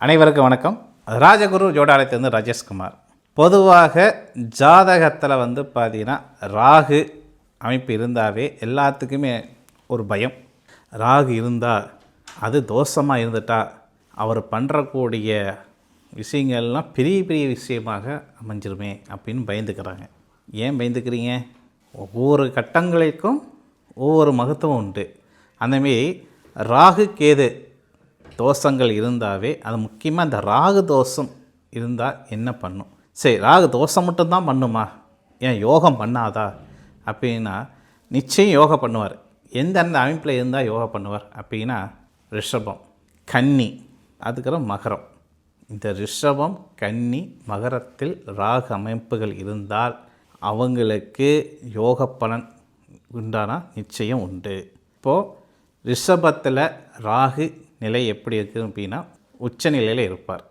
அனைவருக்கும் வணக்கம். ராஜகுரு ஜோடாலயத்திலிருந்து ராஜேஷ்குமார். பொதுவாக ஜாதகத்தில் பார்த்தீங்கன்னா ராகு அமைப்பு இருந்தாவே எல்லாத்துக்குமே ஒரு பயம். ராகு இருந்தால் அது தோஷமாக இருந்துட்டால் அவர் பண்ணுறக்கூடிய விஷயங்கள்லாம் பெரிய பெரிய விஷயமாக அமைஞ்சிருமே அப்படின்னு பயந்துக்கிறாங்க. ஏன் பயந்துக்கிறீங்க? ஒவ்வொரு கட்டங்களுக்கும் ஒவ்வொரு மகத்துவம் உண்டு. அந்தமாரி ராகு கேது தோஷங்கள் இருந்தாவே அது முக்கியமாக இந்த ராகு தோஷம் இருந்தால் என்ன பண்ணும்? சரி, ராகு தோஷம் மட்டும்தான் பண்ணுமா, ஏன் யோகம் பண்ணாதா அப்படின்னா நிச்சயம் யோகா பண்ணுவார். எந்தெந்த அமைப்பில் இருந்தால் யோகா பண்ணுவார் அப்படின்னா ரிஷபம், கன்னி, அதுக்கப்புறம் மகரம். இந்த ரிஷபம், கன்னி, மகரத்தில் ராகு அமைப்புகள் இருந்தால் அவங்களுக்கு யோக பலன் உண்டானா நிச்சயம் உண்டு. இப்போது ரிஷபத்தில் ராகு நிலை எப்படி இருக்குது அப்படின்னா உச்ச நிலையில் இருப்பார்.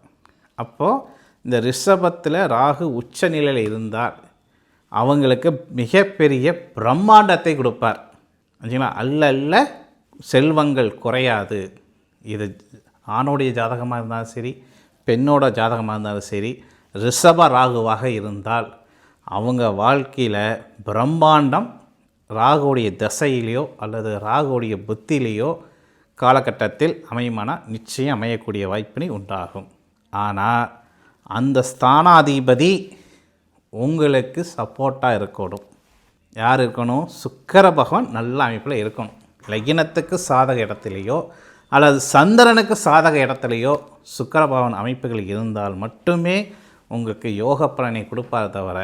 அப்போது இந்த ரிஷபத்தில் ராகு உச்ச நிலையில் இருந்தால் அவங்களுக்கு மிகப்பெரிய பிரம்மாண்டத்தை கொடுப்பார். சரிங்களா? அல்ல செல்வங்கள் குறையாது. இது ஆணுடைய ஜாதகமாக இருந்தாலும் சரி, பெண்ணோட ஜாதகமாக இருந்தாலும் சரி, ரிஷப ராகுவாக இருந்தால் அவங்க வாழ்க்கையில் பிரம்மாண்டம் ராகுடைய தசையிலையோ அல்லது ராகுடைய புத்தியிலையோ காலகட்டத்தில் அமையுமானால் நிச்சயம் அமையக்கூடிய வாய்ப்பினை உண்டாகும். ஆனால் அந்த ஸ்தானாதிபதி உங்களுக்கு சப்போர்ட்டாக இருக்கணும். யார் இருக்கணும்? சுக்கிர பகவான் நல்ல அமைப்பில் இருக்கணும். லக்னத்துக்கு சாதக இடத்துலையோ அல்லது சந்திரனுக்கு சாதக இடத்துலையோ சுக்கிர பகவான் அமைப்புகள் இருந்தால் மட்டுமே உங்களுக்கு யோக பலனை கொடுப்பார். தவிர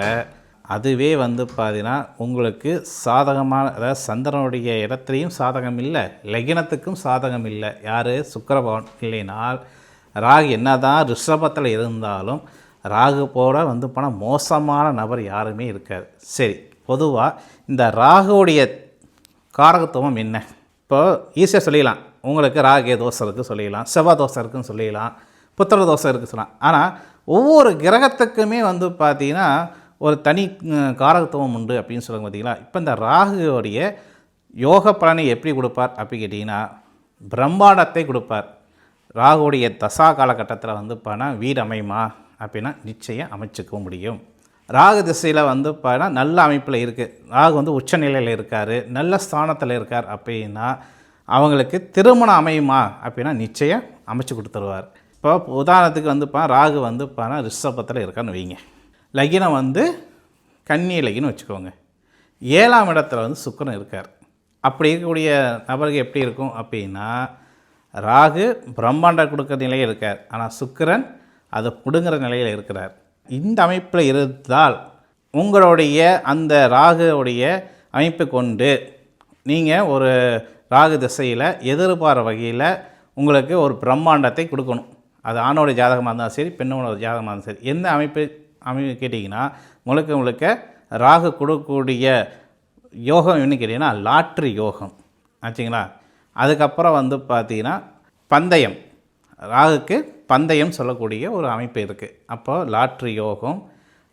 அதுவே பார்த்தீங்கன்னா உங்களுக்கு சாதகமான, அதாவது சந்திரனுடைய இடத்துலையும் சாதகம் இல்லை, லக்னத்துக்கும் சாதகம் இல்லை. யார்? சுக்கிர பகவான் இல்லைனால் ராகு என்ன தான் ரிஷபத்தில் இருந்தாலும் ராகு போல போனால் மோசமான நபர் யாருமே இருக்காது. சரி, பொதுவாக இந்த ராகுடைய காரகத்துவம் என்ன? இப்போ ஈஸியாக சொல்லிடலாம். உங்களுக்கு ராகு தோஷம் இருக்குது சொல்லிடலாம், செவ்வாய் தோஷம் இருக்குதுன்னு சொல்லிடலாம், புத்திர தோஷம் இருக்குது சொல்லலாம். ஆனால் ஒவ்வொரு கிரகத்துக்குமே பார்த்தீங்கன்னா ஒரு தனி காரகத்துவம் உண்டு அப்படின்னு சொல்லுங்க. பார்த்தீங்களா? இப்போ இந்த ராகுவோடைய யோக பலனை எப்படி கொடுப்பார் அப்படி கேட்டிங்கன்னா பிரம்மாண்டத்தை கொடுப்பார். ராகுடைய தசா காலகட்டத்தில் பார்த்தா வீடு அமையுமா அப்படின்னா நிச்சயம் அமைச்சிக்க முடியும். ராகு திசையில் பார்த்தா நல்ல அமைப்பில் இருக்குது, ராகு உச்ச நிலையில் இருக்கார், நல்ல ஸ்தானத்தில் இருக்கார் அப்படின்னா அவங்களுக்கு திருமணம் அமையுமா அப்படின்னா நிச்சயம் அமைச்சு கொடுத்துருவார். இப்போ உதாரணத்துக்கு ராகு ரிஷபத்தில் இருக்கான்னு வைங்க, லக்னம் கன்னி லக்னம் வச்சுக்கோங்க, 7ஆம் இடத்துல சுக்கிரன் இருக்கார். அப்படி இருக்கக்கூடிய நபருக்கு எப்படி இருக்கும் அப்படின்னா ராகு பிரம்மாண்டம் கொடுக்குற நிலையில் இருக்கார், ஆனால் சுக்கிரன் அதை பிடுங்குற நிலையில் இருக்கிறார். இந்த அமைப்பில் இருந்தால் உங்களுடைய அந்த ராகுடைய அமைப்பு கொண்டு நீங்கள் ஒரு ராகு திசையில் எதிர்பார்த்த வகையில் உங்களுக்கு ஒரு பிரம்மாண்டத்தை கொடுக்கணும். அது ஆணோட ஜாதகமாக இருந்தாலும் சரி, பெண்ணோட ஜாதகமாக இருந்தாலும் சரி, எந்த அமைப்பு கேட்டிங்கன்னா முழுக்க ராகு கொடுக்கக்கூடிய யோகம் என்ன கேட்டிங்கன்னா லாட்ரி யோகம் ஆச்சுங்களா. அதுக்கப்புறம் பார்த்தீங்கன்னா பந்தயம், ராகுக்கு பந்தயம் சொல்லக்கூடிய ஒரு அமைப்பு இருக்குது. அப்போது லாட்ரி யோகம்,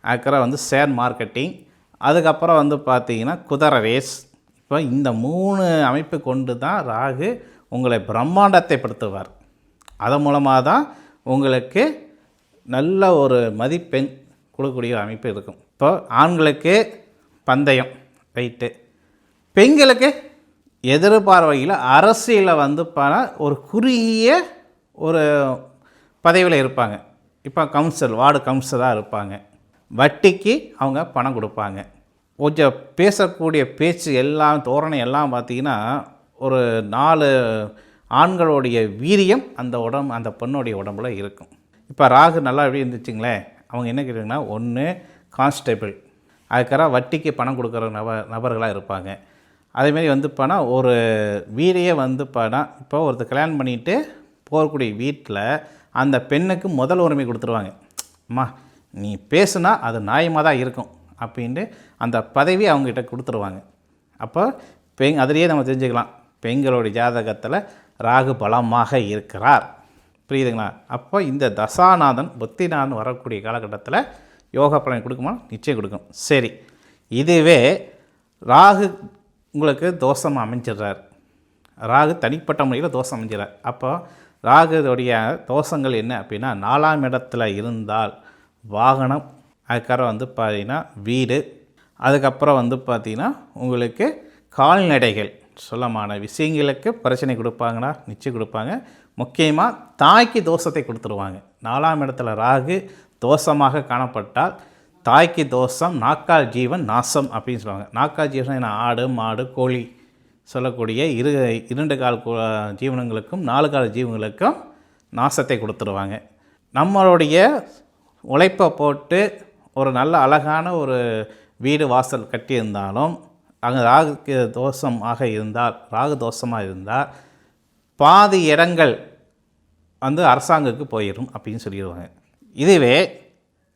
அதுக்கப்புறம் ஷேர் மார்க்கெட்டிங், அதுக்கப்புறம் பார்த்தீங்கன்னா குதிரை ரேஸ். இப்போ இந்த 3 அமைப்பு கொண்டு தான் ராகு உங்களை பிரம்மாண்டத்தை படுத்துவார். அதன் மூலமாக தான் உங்களுக்கு நல்ல ஒரு மதிப்பெண் கொடுக்கக்கூடிய அமைப்பு இருக்கும். இப்போ ஆண்களுக்கு பந்தயம் ரைட்டு, பெண்களுக்கு எதிர்பார்வையில் அரசியலில் ஒரு குறுகிய ஒரு பதவியில் இருப்பாங்க. இப்போ கவுன்சில், வார்டு கவுன்சிலராக இருப்பாங்க. வட்டிக்கு அவங்க பணம் கொடுப்பாங்க. கொஞ்சம் பேசக்கூடிய பேச்சு எல்லாம் தோரணை எல்லாம் பார்த்திங்கன்னா ஒரு 4 ஆண்களுடைய வீரியம் அந்த பெண்ணுடைய உடம்புல இருக்கும். இப்போ ராகு நல்லா எப்படி இருந்துச்சுங்களேன், அவங்க என்ன கேட்டிங்கன்னா ஒன்று கான்ஸ்டபிள், அதுக்கப்புறம் வட்டிக்கு பணம் கொடுக்குற நபர்களாக இருப்பாங்க. அதேமாரி போனால் ஒரு வீரையே போனால் இப்போ ஒருத்தர் கல்யாணம் பண்ணிவிட்டு போகக்கூடிய வீட்டில் அந்த பெண்ணுக்கு முதல் உரிமை கொடுத்துருவாங்க. அம்மா நீ பேசுனா அது நியாயமாக தான் இருக்கும் அப்படின்ட்டு அந்த பதவி அவங்ககிட்ட கொடுத்துருவாங்க. அப்போ அதிலேயே நம்ம தெரிஞ்சுக்கலாம் பெண்களுடைய ஜாதகத்தில் ராகு பலமாக இருக்கிறார். புரியுதுங்களா? அப்போ இந்த தசாநாதன் புத்திநாதன் வரக்கூடிய காலகட்டத்தில் யோகா பலனை கொடுக்குமா? நிச்சயம் கொடுக்கும். சரி, இதுவே ராகு உங்களுக்கு தோஷம் அமைஞ்சிடுறார், ராகு தனிப்பட்ட முறையில் தோஷம் அமைஞ்சிடறார். அப்போ ராகுடைய தோஷங்கள் என்ன அப்படின்னா 4ஆம் இடத்துல இருந்தால் வாகனம், அதுக்கப்புறம் வந்து பார்த்திங்கன்னா வீடு, அதுக்கப்புறம் வந்து பார்த்திங்கன்னா உங்களுக்கு கால்நடைகள் சொல்லமான விஷயங்களுக்கு பிரச்சனை கொடுப்பாங்கன்னா நிச்சயம் கொடுப்பாங்க. முக்கியமாக தாய்க்கு தோஷத்தை கொடுத்துருவாங்க. 4ஆம் இடத்துல ராகு தோஷமாக காணப்பட்டால் தாய்க்கு தோஷம், நாக்கால் ஜீவன் நாசம் அப்படின்னு சொல்லுவாங்க. நாக்கால் ஜீவன் ஆடு, மாடு, கோழி சொல்லக்கூடிய 2 கால் ஜீவனங்களுக்கும் 4 கால் ஜீவங்களுக்கும் நாசத்தை கொடுத்துருவாங்க. நம்மளுடைய உழைப்பை போட்டு ஒரு நல்ல அழகான ஒரு வீடு வாசல் கட்டியிருந்தாலும் அங்கே ராகுக்கு தோஷமாக இருந்தால், ராகு தோஷமாக இருந்தால் பாதி இடங்கள் வந்து அரசாங்கத்துக்கு போயிடும் அப்படின்னு சொல்லிடுவாங்க. இதுவே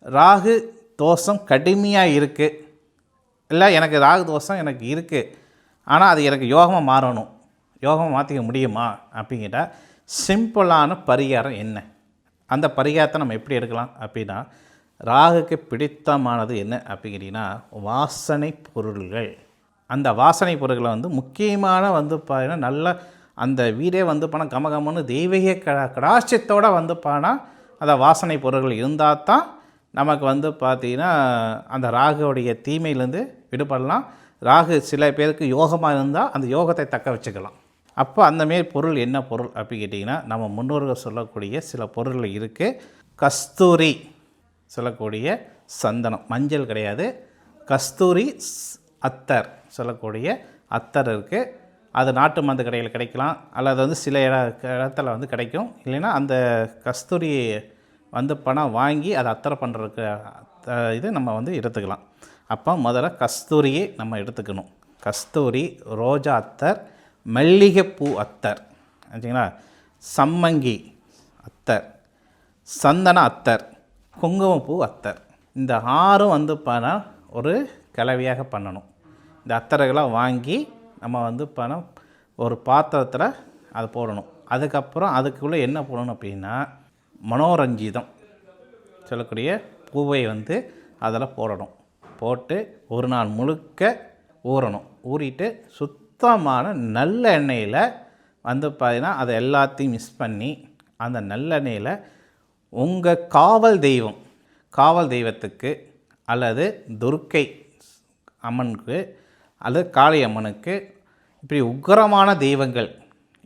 ராகு தோஷம் கடுமையாக இருக்குது, இல்லை எனக்கு ராகு தோஷம் எனக்கு இருக்குது, ஆனால் அது எனக்கு யோகமாக மாறணும், யோகமாக மாற்றிக்க முடியுமா அப்படிங்கிட்ட சிம்பிளான பரிகாரம் என்ன? அந்த பரிகாரத்தை நம்ம எப்படி எடுக்கலாம் அப்படின்னா, ராகுக்கு பிடித்தமானது என்ன அப்படிங்கிட்டிங்கன்னா வாசனை பொருள்கள். அந்த வாசனை பொருட்களை வந்து முக்கியமான வந்து பார்த்தீங்கன்னா நல்ல அந்த வீடே வந்து போனால் கமகமன்னு தெய்வீக கடாட்சத்தோடு வந்து போனால் அந்த வாசனை பொருட்கள் இருந்தால் தான் நமக்கு வந்து பார்த்திங்கன்னா அந்த ராகுடைய தீமையிலேருந்து விடுபடலாம். ராகு சில பேருக்கு யோகமாக இருந்தால் அந்த யோகத்தை தக்க வச்சுக்கலாம். அப்போ அந்தமாரி பொருள் என்ன பொருள் அப்படி கேட்டிங்கன்னா, நம்ம முன்னோர்கள் சொல்லக்கூடிய சில பொருள்கள் இருக்குது. கஸ்தூரி சொல்லக்கூடிய சந்தனம், மஞ்சள் கிடையாது, கஸ்தூரி அத்தர் சொல்லக்கூடிய அத்தர் இருக்குது. அது நாட்டு மருந்து கடையில் கிடைக்கலாம், அல்லது வந்து சில இடத்துல வந்து கிடைக்கும். இல்லைன்னா அந்த கஸ்தூரி வந்து பணம் வாங்கி அதை அத்தரை பண்ணுறதுக்கு இது நம்ம வந்து எடுத்துக்கலாம். அப்போ முதல்ல கஸ்தூரியை நம்ம எடுத்துக்கணும். கஸ்தூரி, ரோஜா அத்தர், மல்லிகைப்பூ அத்தர், சரிங்களா, சம்மங்கி அத்தர், சந்தன அத்தர், குங்குமப்பூ அத்தர், இந்த 6 வந்து பணம் ஒரு கலவையாக பண்ணணும். இந்த அத்தரைகளாக வாங்கி நம்ம வந்து பணம் ஒரு பாத்திரத்தில் அதை போடணும். அதுக்கப்புறம் அதுக்குள்ளே என்ன போடணும் அப்படின்னா மனோரஞ்சிதம் சொல்லக்கூடிய பூவை வந்து அதில் போடணும். போட்டு ஒரு நாள் முழுக்க ஊறணும். ஊறிட்டு சுத்தமான நல்ல எண்ணெயில் வந்து பார்த்தீங்கன்னா அதை எல்லாத்தையும் மிக்ஸ் பண்ணி அந்த நல்லெண்ணெயில் உங்கள் காவல் தெய்வத்துக்கு அல்லது துர்க்கை அம்மனுக்கு அல்லது காளி அம்மனுக்கு, இப்படி உக்கிரமான தெய்வங்கள்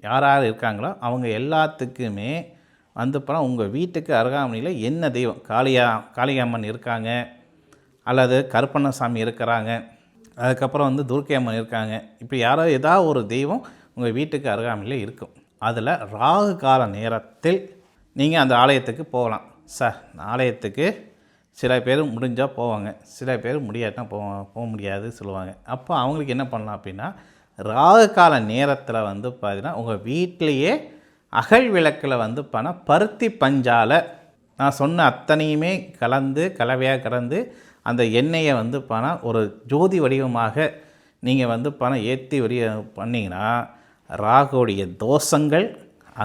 யார் யார் இருக்காங்களோ அவங்க எல்லாத்துக்குமே வந்து போனால் உங்கள் வீட்டுக்கு அருகாமையில் என்ன தெய்வம், காளியம்மன் இருக்காங்க, அல்லது கருப்பண்ணசாமி இருக்கிறாங்க, அதுக்கப்புறம் வந்து துர்க்கை அம்மன் இருக்காங்க, இப்படி யாரோ ஏதாவது ஒரு தெய்வம் உங்கள் வீட்டுக்கு அருகாமையில் இருக்கும். அதில் ராகு கால நேரத்தில் நீங்கள் அந்த ஆலயத்துக்கு போகலாம். ஆலயத்துக்கு சில பேர் முடிஞ்சால் போவாங்க, சில பேர் முடியாட்டா போக முடியாது சொல்லுவாங்க. அப்போ அவங்களுக்கு என்ன பண்ணலாம் அப்படின்னா, ராகு கால நேரத்தில் வந்து பார்த்தீங்கன்னா உங்கள் வீட்டிலையே அகல் விளக்கில் வந்து பருத்தி பஞ்சால் நான் சொன்ன அத்தனையுமே கலவையாக கலந்து அந்த எண்ணெயை வந்து ஒரு ஜோதி வடிவமாக நீங்கள் வந்து ஏற்றி பண்ணிங்கன்னா ராகுடைய தோஷங்கள்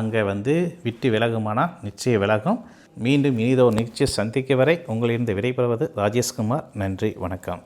அங்கே வந்து விட்டு விலகுமானால் நிச்சயம் விலகும். மீண்டும் இனிதோ நிச்சயம் சந்திக்க வரை உங்களிருந்து விடைபெறுவது ராஜேஷ்குமார். நன்றி, வணக்கம்.